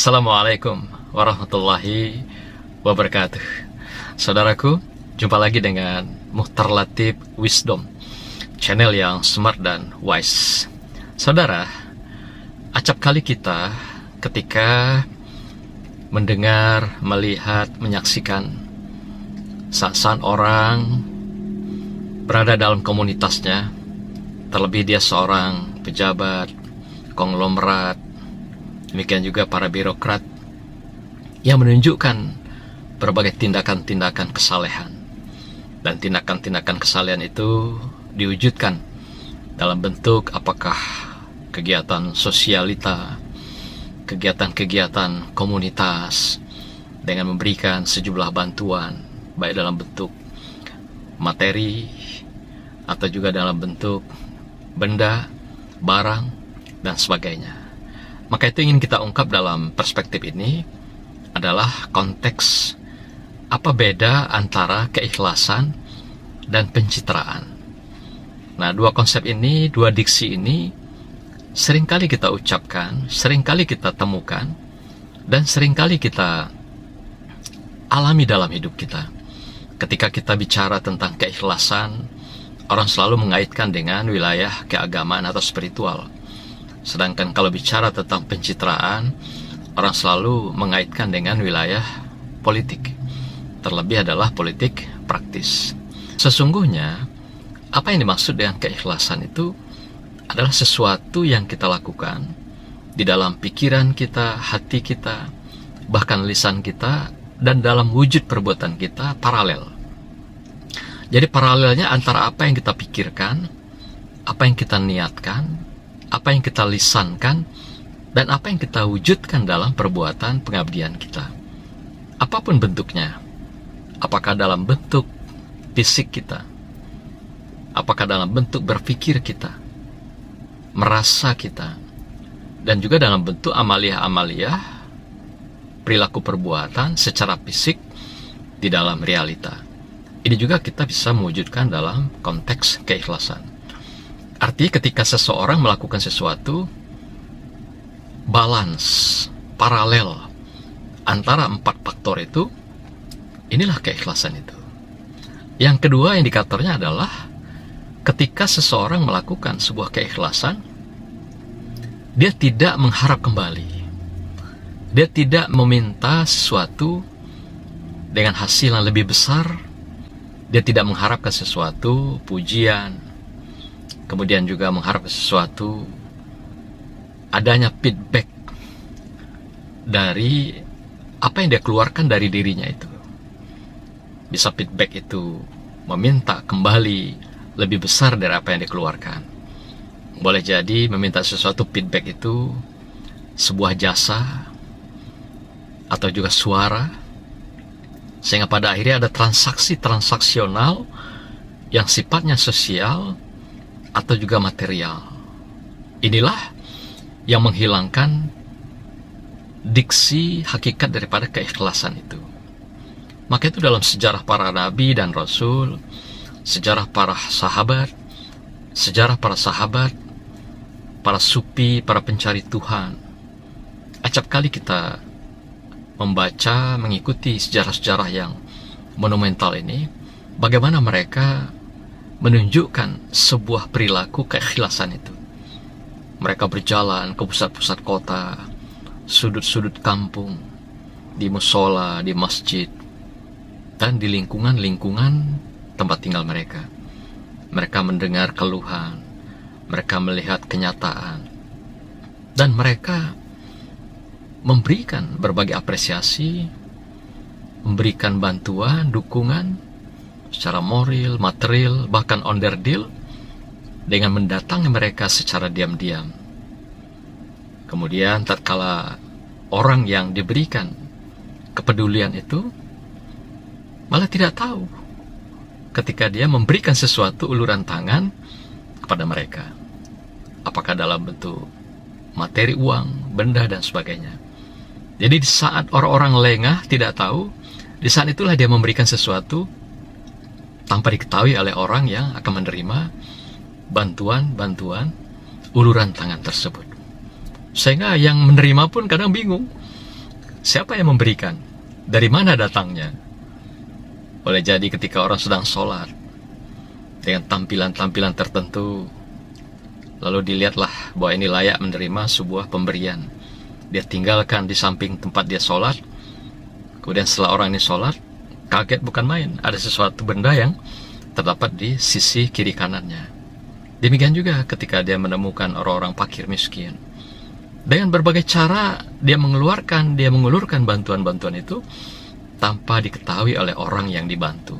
Assalamualaikum warahmatullahi wabarakatuh. Saudaraku, jumpa lagi dengan Mukhtar Latif Wisdom, channel yang smart dan wise. Saudara, acap kali kita ketika mendengar, melihat, menyaksikan saat orang berada dalam komunitasnya, terlebih dia seorang pejabat, konglomerat, demikian juga para birokrat yang menunjukkan berbagai tindakan-tindakan kesalehan. Dan tindakan-tindakan kesalehan itu diwujudkan dalam bentuk apakah kegiatan sosialita, kegiatan-kegiatan komunitas, dengan memberikan sejumlah bantuan, baik dalam bentuk materi atau juga dalam bentuk benda, barang, dan sebagainya. Maka itu ingin kita ungkap dalam perspektif ini adalah konteks apa beda antara keikhlasan dan pencitraan. Nah, dua konsep ini, dua diksi ini seringkali kita ucapkan, seringkali kita temukan, dan seringkali kita alami dalam hidup kita. Ketika kita bicara tentang keikhlasan, orang selalu mengaitkan dengan wilayah keagamaan atau spiritual. Sedangkan kalau bicara tentang pencitraan, orang selalu mengaitkan dengan wilayah politik. Terlebih adalah politik praktis. Sesungguhnya, apa yang dimaksud dengan keikhlasan itu adalah sesuatu yang kita lakukan di dalam pikiran kita, hati kita, bahkan lisan kita, dan dalam wujud perbuatan kita paralel. Jadi paralelnya antara apa yang kita pikirkan, apa yang kita niatkan, apa yang kita lisankan, dan apa yang kita wujudkan dalam perbuatan pengabdian kita. Apapun bentuknya, apakah dalam bentuk fisik kita, apakah dalam bentuk berpikir kita, merasa kita, dan juga dalam bentuk amalia-amalia, perilaku perbuatan secara fisik di dalam realita. Ini juga kita bisa mewujudkan dalam konteks keikhlasan. Artinya ketika seseorang melakukan sesuatu, balance, paralel antara 4 faktor itu, inilah keikhlasan itu. Yang kedua indikatornya adalah ketika seseorang melakukan sebuah keikhlasan, dia tidak mengharap kembali. Dia tidak meminta sesuatu dengan hasil yang lebih besar. Dia tidak mengharapkan sesuatu, pujian, kemudian juga mengharap sesuatu adanya feedback dari apa yang dia keluarkan dari dirinya itu. Bisa feedback itu meminta kembali lebih besar dari apa yang dikeluarkan. Boleh jadi meminta sesuatu feedback itu sebuah jasa atau juga suara, sehingga pada akhirnya ada transaksi transaksional yang sifatnya sosial atau juga material. Inilah yang menghilangkan diksi hakikat daripada keikhlasan itu. Maka itu dalam sejarah para nabi dan rasul, sejarah para sahabat, para sufi, para pencari Tuhan, acap kali kita membaca, mengikuti sejarah-sejarah yang monumental ini, bagaimana mereka menunjukkan sebuah perilaku keikhlasan itu. Mereka berjalan ke pusat-pusat kota, sudut-sudut kampung, di musola, di masjid, dan di lingkungan-lingkungan tempat tinggal mereka. Mereka mendengar keluhan, mereka melihat kenyataan, dan mereka memberikan berbagai apresiasi, memberikan bantuan, dukungan, secara moral, material, bahkan onderdil, dengan mendatangi mereka secara diam-diam. Kemudian tatkala orang yang diberikan kepedulian itu malah tidak tahu ketika dia memberikan sesuatu uluran tangan kepada mereka, apakah dalam bentuk materi, uang, benda, dan sebagainya. Jadi di saat orang-orang lengah tidak tahu, di saat itulah dia memberikan sesuatu tanpa diketahui oleh orang yang akan menerima bantuan uluran tangan tersebut. Sehingga yang menerima pun kadang bingung. Siapa yang memberikan? Dari mana datangnya? Boleh jadi ketika orang sedang sholat dengan tampilan-tampilan tertentu, lalu dilihatlah bahwa ini layak menerima sebuah pemberian. Dia tinggalkan di samping tempat dia sholat. Kemudian setelah orang ini sholat, kaget bukan main, ada sesuatu benda yang terdapat di sisi kiri kanannya. Demikian juga ketika dia menemukan orang-orang fakir miskin. Dengan berbagai cara dia mengulurkan bantuan-bantuan itu tanpa diketahui oleh orang yang dibantu.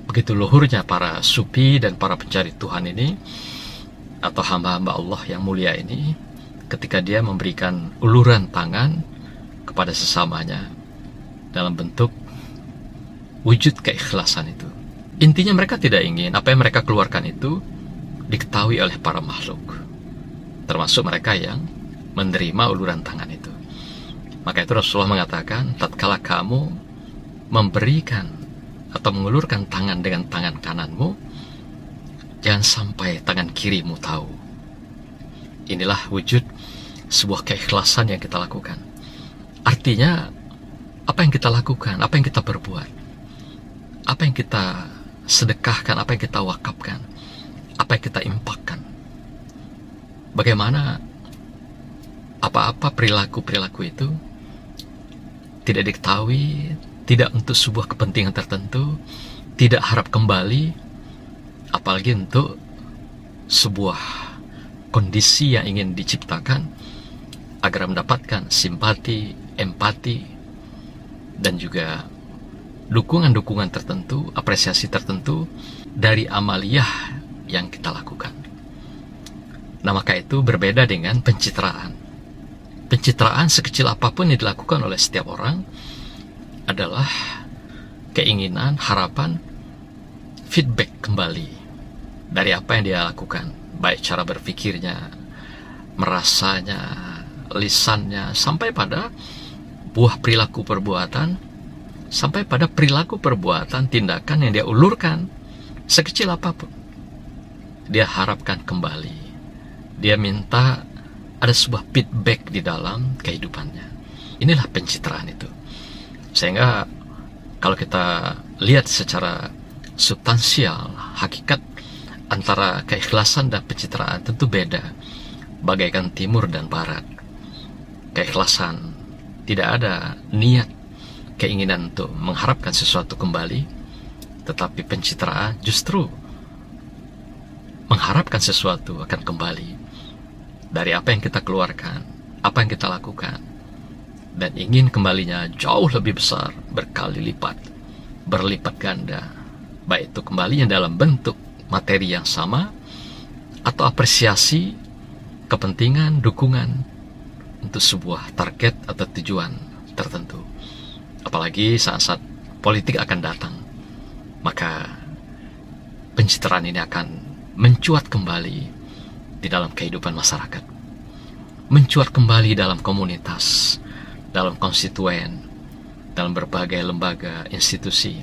Begitu luhurnya para sufi dan para pencari Tuhan ini, atau hamba-hamba Allah yang mulia ini, ketika dia memberikan uluran tangan kepada sesamanya dalam bentuk wujud keikhlasan itu. Intinya mereka tidak ingin apa yang mereka keluarkan itu diketahui oleh para makhluk, termasuk mereka yang menerima uluran tangan itu. Maka itu Rasulullah mengatakan, tatkala kamu memberikan atau mengulurkan tangan dengan tangan kananmu, jangan sampai tangan kirimu tahu. Inilah wujud sebuah keikhlasan yang kita lakukan. Artinya, apa yang kita lakukan, apa yang kita perbuat, apa yang kita sedekahkan, apa yang kita wakafkan, apa yang kita impakkan, bagaimana apa-apa perilaku-perilaku itu tidak diketahui, tidak untuk sebuah kepentingan tertentu, tidak harap kembali, apalagi untuk sebuah kondisi yang ingin diciptakan agar mendapatkan simpati, empati, dan juga dukungan-dukungan tertentu, apresiasi tertentu dari amaliyah yang kita lakukan. Nah, maka itu berbeda dengan pencitraan. Pencitraan sekecil apapun yang dilakukan oleh setiap orang adalah keinginan, harapan, feedback kembali dari apa yang dia lakukan, baik cara berpikirnya, merasanya, lisannya, sampai pada buah perilaku perbuatan, sampai pada perilaku perbuatan, tindakan yang dia ulurkan, sekecil apapun. Dia harapkan kembali. Dia minta ada sebuah feedback di dalam kehidupannya. Inilah pencitraan itu. Sehingga kalau kita lihat secara substansial, hakikat antara keikhlasan dan pencitraan tentu beda, bagaikan timur dan barat. Keikhlasan, tidak ada niat, keinginan untuk mengharapkan sesuatu kembali, tetapi pencitraan justru mengharapkan sesuatu akan kembali dari apa yang kita keluarkan, apa yang kita lakukan, dan ingin kembalinya jauh lebih besar, berkali lipat, berlipat ganda, baik itu kembalinya dalam bentuk materi yang sama, atau apresiasi, kepentingan, dukungan untuk sebuah target atau tujuan tertentu. Apalagi saat-saat politik akan datang, maka pencitraan ini akan mencuat kembali di dalam kehidupan masyarakat, mencuat kembali dalam komunitas, dalam konstituen, dalam berbagai lembaga, institusi.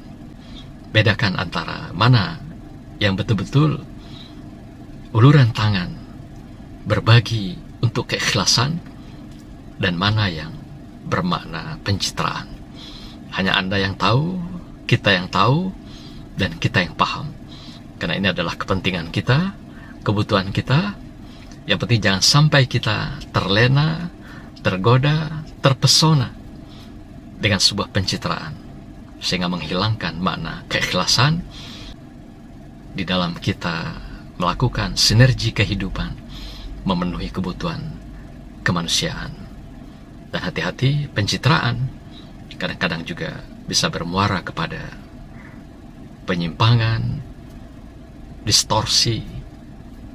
Bedakan antara mana yang betul-betul uluran tangan, berbagi untuk keikhlasan, dan mana yang bermakna pencitraan. Hanya Anda yang tahu, kita yang tahu, dan kita yang paham. Karena ini adalah kepentingan kita, kebutuhan kita. Yang penting jangan sampai kita terlena, tergoda, terpesona dengan sebuah pencitraan, sehingga menghilangkan makna keikhlasan di dalam kita melakukan sinergi kehidupan, memenuhi kebutuhan kemanusiaan. Dan hati-hati, pencitraan kadang-kadang juga bisa bermuara kepada penyimpangan, distorsi,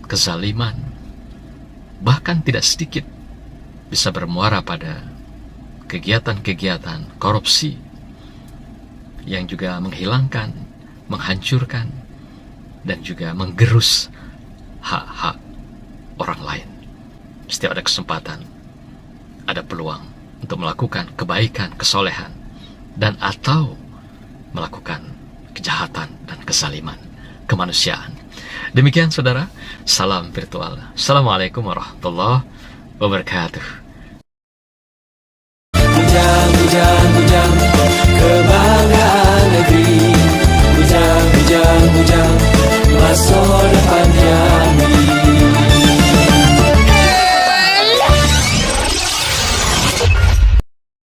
kezaliman, bahkan tidak sedikit bisa bermuara pada kegiatan-kegiatan korupsi yang juga menghilangkan, menghancurkan, dan juga menggerus hak-hak orang lain. Setiap ada kesempatan, ada peluang untuk melakukan kebaikan, kesolehan, dan atau melakukan kejahatan dan kezaliman kemanusiaan. Demikian saudara, salam virtual. Assalamualaikum warahmatullahi wabarakatuh. hujan-hujan kebanggaan negeri.